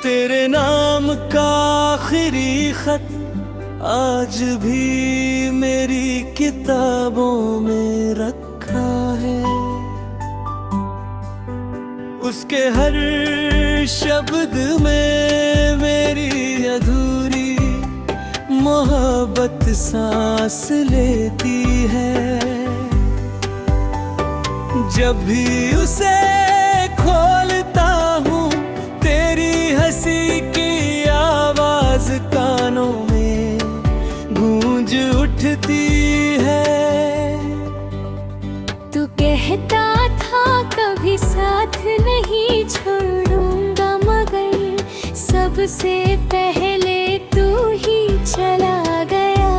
तेरे नाम का आखिरी खत आज भी मेरी किताबों में रखा है। उसके हर शब्द में मेरी अधूरी मोहब्बत सांस लेती है। जब भी उसे खोलता हूँ तेरी हंसी की आवाज कानों में गूंज उठती है। तू कहता था कभी साथ नहीं छोड़ूंगा, मगर सबसे पहले तू ही चला गया।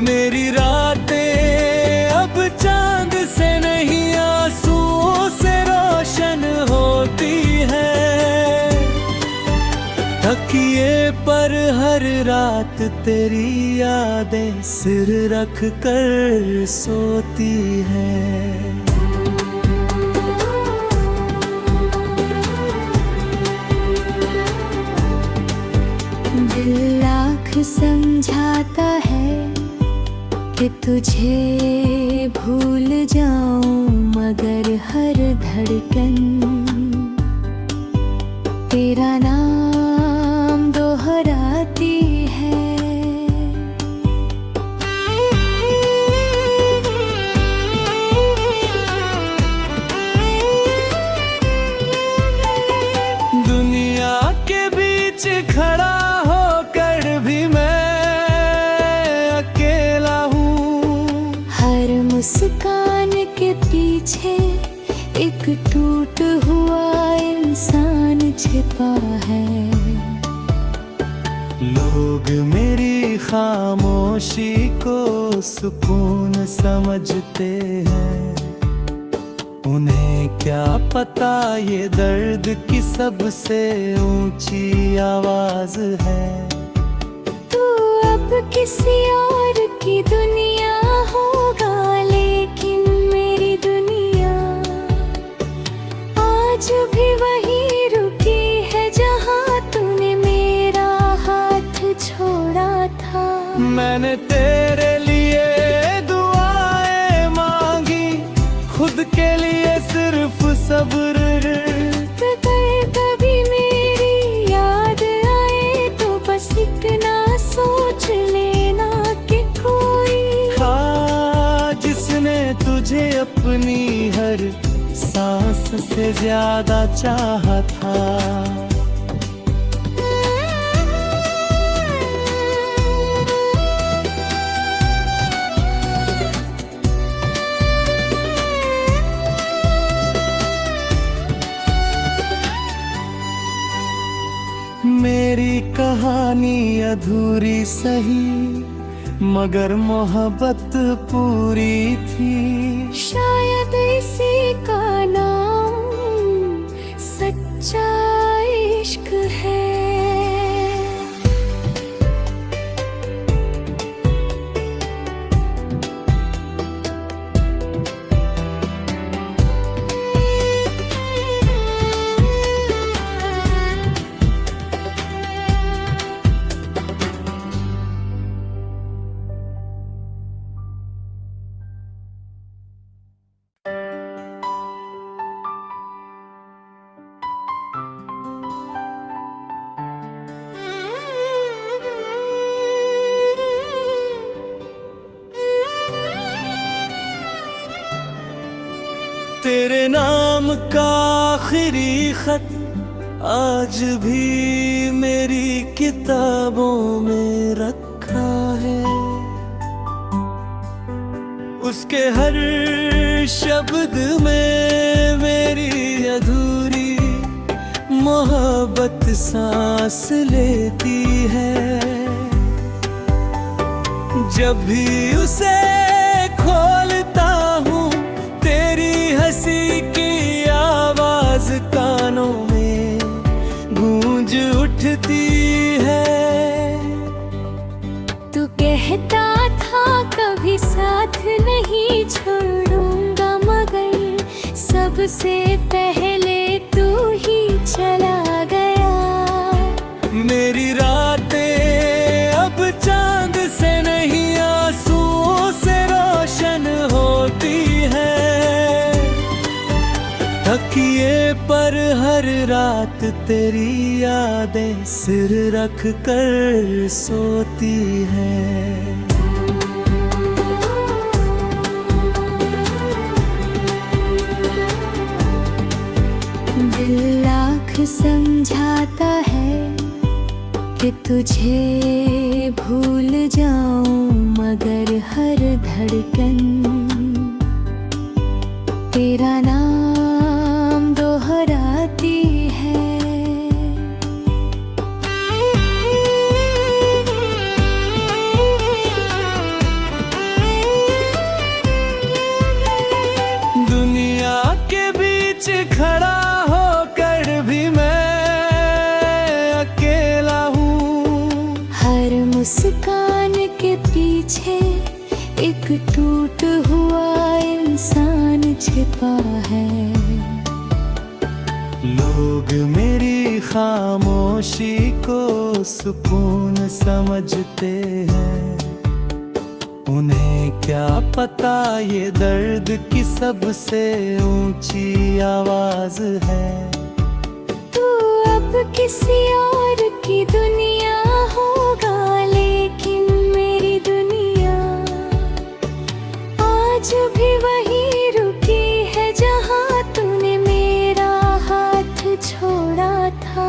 मेरी रातें अब चांद से नहीं आंसुओं से रोशन होती है। तकिए पर हर रात तेरी यादें सिर रख कर सोती है। दिल लाख समझाता है कि तुझे भूल जाऊं, मगर हर धड़कन तेरा नाम दोहराती है। दुनिया के बीच खड़ा होकर भी मैं अकेला हूँ। हर मुस्कान के पीछे एक टूट हुआ इंसान छिपा है। लोग मेरी खामोशी को सुकून समझते हैं। उन्हें क्या पता ये दर्द की सबसे ऊंची आवाज है। तू अब किसी और की दुनिया होगा, लेकिन मेरी दुनिया आज भी वहीं रुकी है जहां तूने मेरा हाथ छोड़ा था। मैंने तेरे लिए दुआएं मांगी, खुद के लिए सिर्फ सब्र। कभी मेरी याद आए तो बस इतना सोच लेना कि कोई था जिसने तुझे अपनी हर सांस से ज्यादा चाहा था। मेरी कहानी अधूरी सही, मगर मोहब्बत पूरी थी। शायद इसी का नाम सच्चा इश्क है। तेरे नाम का आखिरी खत आज भी मेरी किताबों में रखा है। उसके हर शब्द में मेरी अधूरी मोहब्बत सांस लेती है। जब भी उसे खोलता हूँ तेरी हंसी की आवाज कानों में गूंज उठती है। तू कहता था कभी साथ नहीं छोड़ूंगा, मगर सबसे पहले तू ही चला गया। रात तेरी यादें सिर रख कर सोती हैं। दिल लाख समझाता है कि तुझे भूल जाऊं, मगर हर धड़कन तेरा नाम दोहराती है। दुनिया के बीच खड़ा होकर भी मैं अकेला हूँ। हर मुस्कान के पीछे एक टूट हुआ इंसान छिपा है। लोग मेरी खामोशी को सुकून समझते हैं। उन्हें क्या पता ये दर्द की सबसे ऊंची आवाज है। तू अब किसी और की दुनिया होगा, लेकिन मेरी दुनिया आज भी वही रुकी है जहाँ तूने मेरा हाथ छोड़ा था।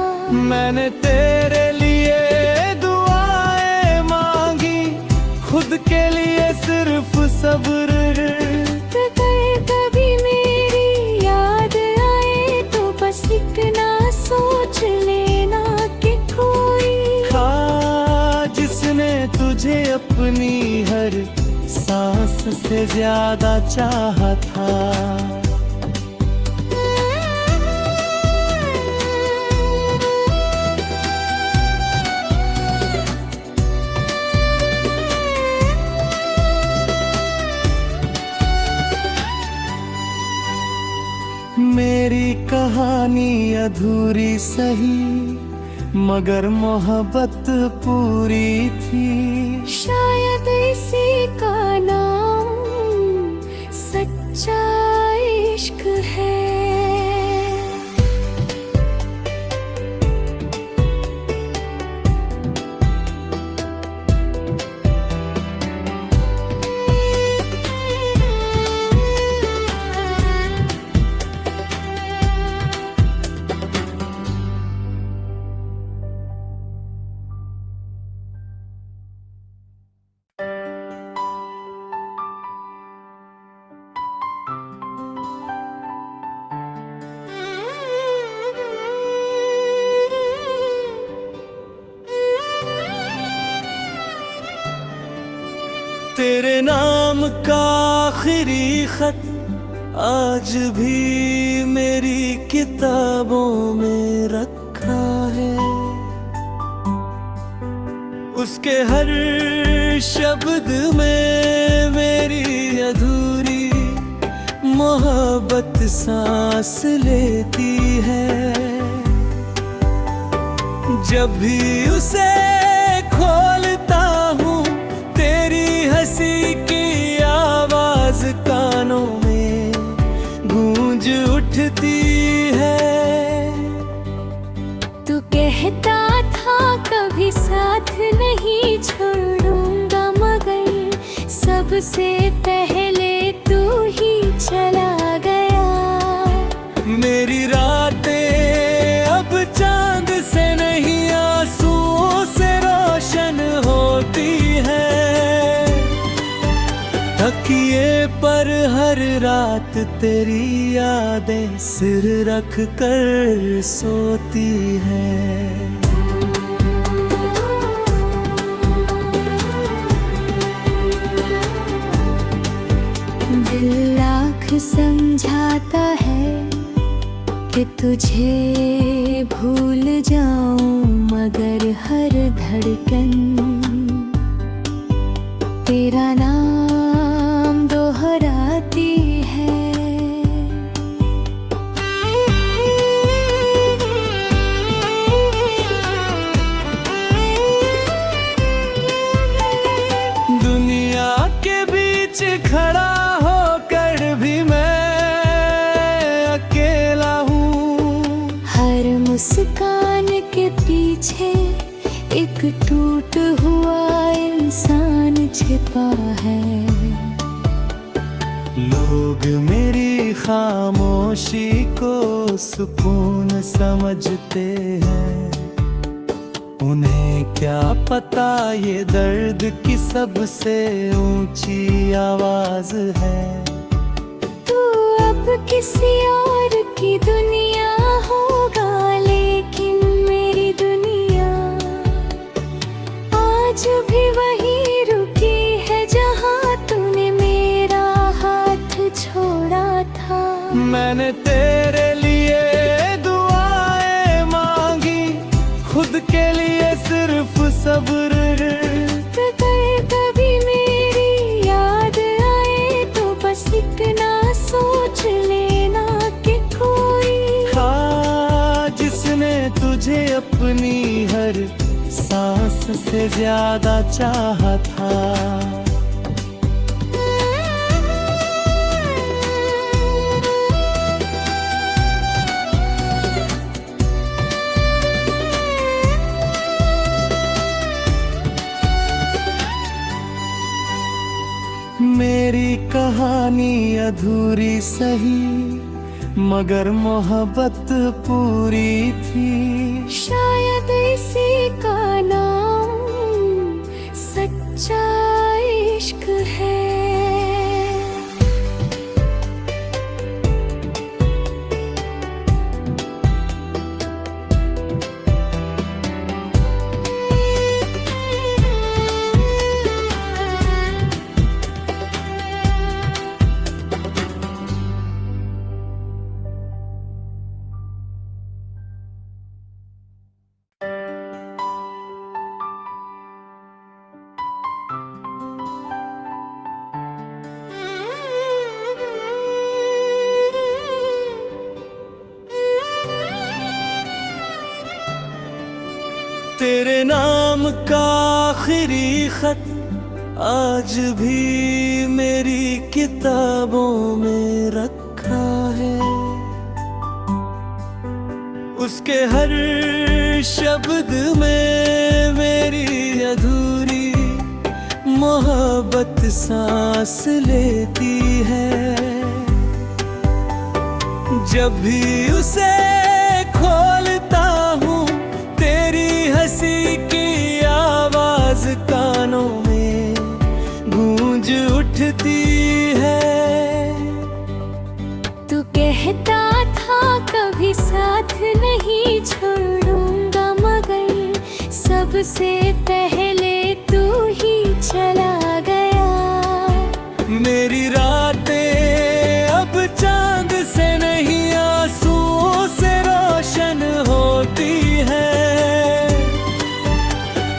मैंने तेरे लिए दुआएं मांगी, खुद के लिए सिर्फ सब्र। अगर कभी मेरी याद आए तो बस इतना सोच लेना कि कोई था जिसने तुझे अपनी हर सांस से ज्यादा चाहा था। मेरी कहानी अधूरी सही, मगर मोहब्बत पूरी थी। शायद इसी का नाम सच्चा इश्क है। तेरे नाम का आखिरी खत आज भी मेरी किताबों में रखा है। उसके हर शब्द में मेरी अधूरी मोहब्बत सांस लेती है। जब भी उसे खोलता हूँ, तेरी हंसी की आवाज कानों में गूंज उठती है। तू कहता था कभी साथ नहीं छोड़ूंगा, मगर सबसे पहले तू ही चला गया। मेरी रातें अब चांद से नहीं आंसुओं से रोशन होती है। तकिए पर हर रात तेरी यादें सिर रख कर सोती हैं। दिल लाख समझाता है कि तुझे भूल जाऊं, मगर हर धड़कन तेरा नाम दोहराती है। दुनिया के बीच खड़ा होकर भी मैं अकेला हूँ। हर मुस्कान के पीछे एक टूट हुआ इंसान छिपा है। लोग मेरी खामोशी को सुकून समझते हैं, उन्हें क्या पता ये दर्द की सबसे ऊंची आवाज है। तू अब किसी और की दुनिया होगा, लेकिन मेरी दुनिया आज भी वही रुकी है जहाँ तूने मेरा हाथ छोड़ा था। मैंने तेरे लिए दुआएं मांगी, खुद के लिए सिर्फ सब्र। कभी मेरी याद आए तो बस इतना सोच लेना कि कोई था जिसने तुझे अपनी हर सांस से ज्यादा चाहा था। मेरी कहानी अधूरी सही, मगर मोहब्बत पूरी थी। शायद इसी का नाम सच्चा इश्क है। तेरे नाम का आखिरी खत आज भी मेरी किताबों में रखा है। उसके हर शब्द में मेरी अधूरी मोहब्बत सांस लेती है। जब भी उसे खोलता हूँ, तेरी हंसी की आवाज कानों में गूंज उठती है। तू कहता था कभी साथ नहीं छोड़ूंगा, मगर सबसे पहले तू ही चला गया। मेरी रातें अब चांद से नहीं आंसुओं से रोशन होती है।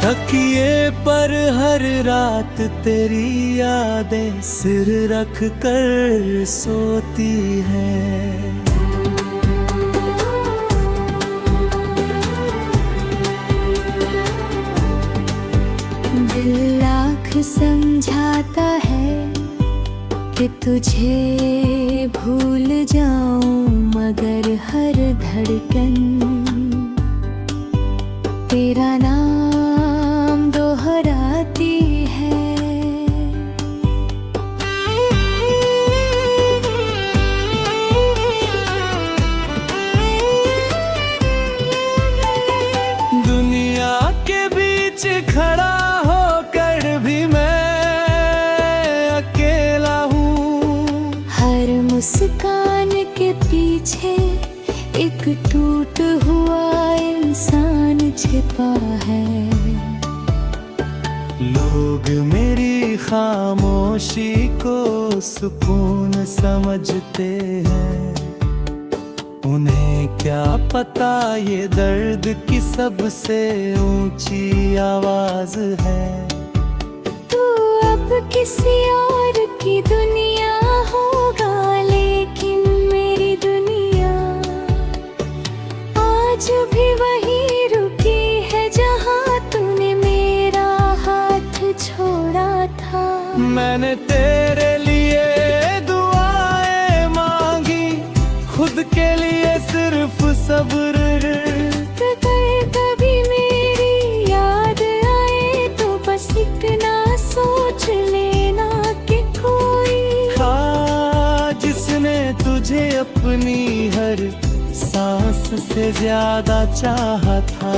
तकिए पर हर रात तेरी यादें सिर रख कर सोती है। दिल लाख समझाता है कि तुझे भूल जाऊं, मगर हर धड़कन तेरा नाम दोहराती है। दुनिया के बीच खड़ा होकर भी मैं अकेला हूँ। हर मुस्कान के पीछे एक टूट हुआ इंसान छिपा है। लोग मेरी खामोशी को सुकून समझते हैं, उन्हें क्या पता ये दर्द की सबसे ऊंची आवाज है। तू अब किसी और की दुनिया होगा, लेकिन मेरी दुनिया आज भी वही रुकी है जहाँ तूने मेरा हाथ छोड़ा था। मैंने तेरे लिए दुआएं मांगी, खुद के लिए सिर्फ सब्र। से ज्यादा चाहा था।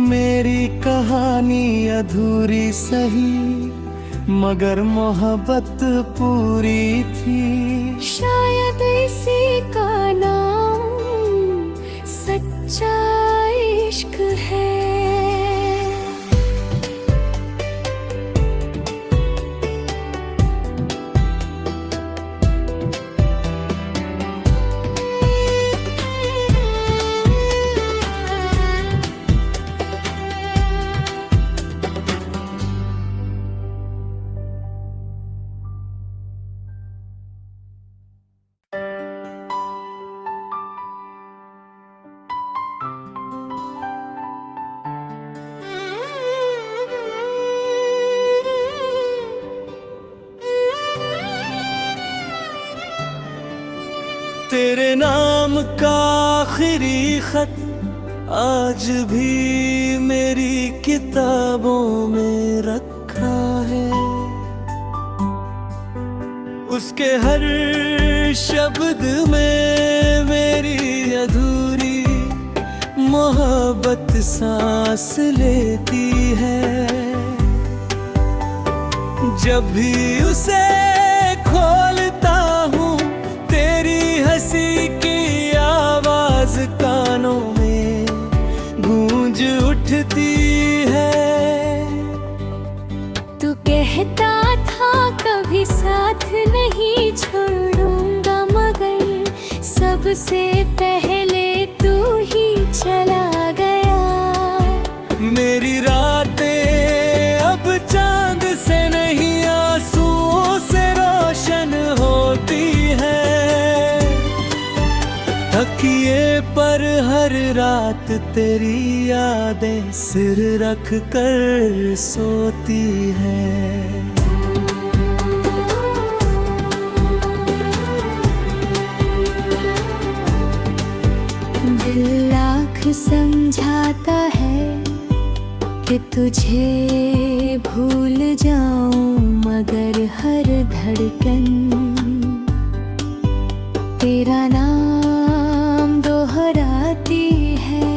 मेरी कहानी अधूरी सही, मगर मोहब्बत पूरी थी। शायद इसी का नाम सच्चा इश्क है। तेरे नाम का आखिरी खत आज भी मेरी किताबों में रखा है। उसके हर शब्द में मेरी अधूरी मोहब्बत सांस लेती है। जब भी उसे खोलता हूँ तेरी हंसी की आवाज कानों में गूंज उठती है। तू कहता था कभी साथ नहीं छोड़ूंगा, मगर सबसे पहले तू ही चला गया। मेरी रातें अब चांद से नहीं आंसुओं से रोशन होती है। तकिए पर हर रात तेरी यादें सिर रख कर सोती हैं। दिल लाख समझाता है कि तुझे भूल जाऊं, मगर हर धड़कन तेरा नाम दोहराती है।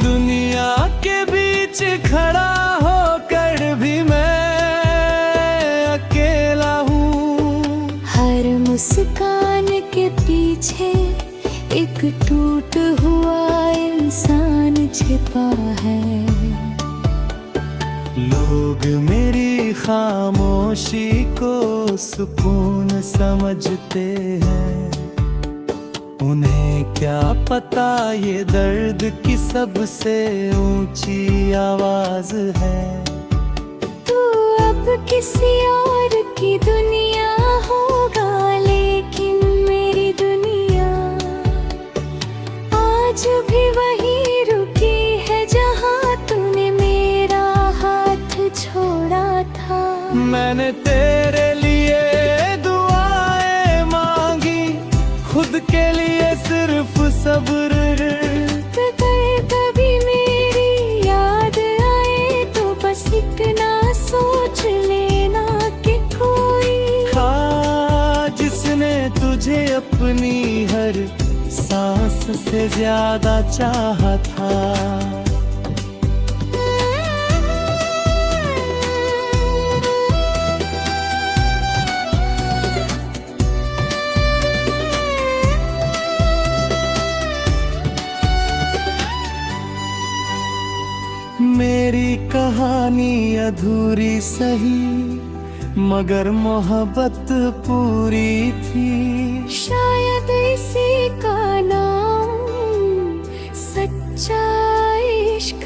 दुनिया के बीच खड़ा होकर भी मैं अकेला हूँ। हर मुस्कान के पीछे एक टूट हुआ इंसान छिपा है। लोग मेरी खामोशी को सुकून समझते हैं। उन्हें क्या पता ये दर्द की सबसे ऊंची आवाज है। तू अब किसी और की दुनिया होगा, लेकिन मेरी दुनिया आज भी वहीं रुकी है जहां तूने मेरा हाथ छोड़ा था। मैंने तेरे लिए दुआएं मांगी, खुद के लिए सिर्फ सब्र। कभी मेरी याद आए तो बस इतना सोच लेना कि कोई था जिसने तुझे अपनी हर सांस से ज्यादा चाहा था। मेरी कहानी अधूरी सही, मगर मोहब्बत पूरी थी। शायद इसी का नाम सच्चा इश्क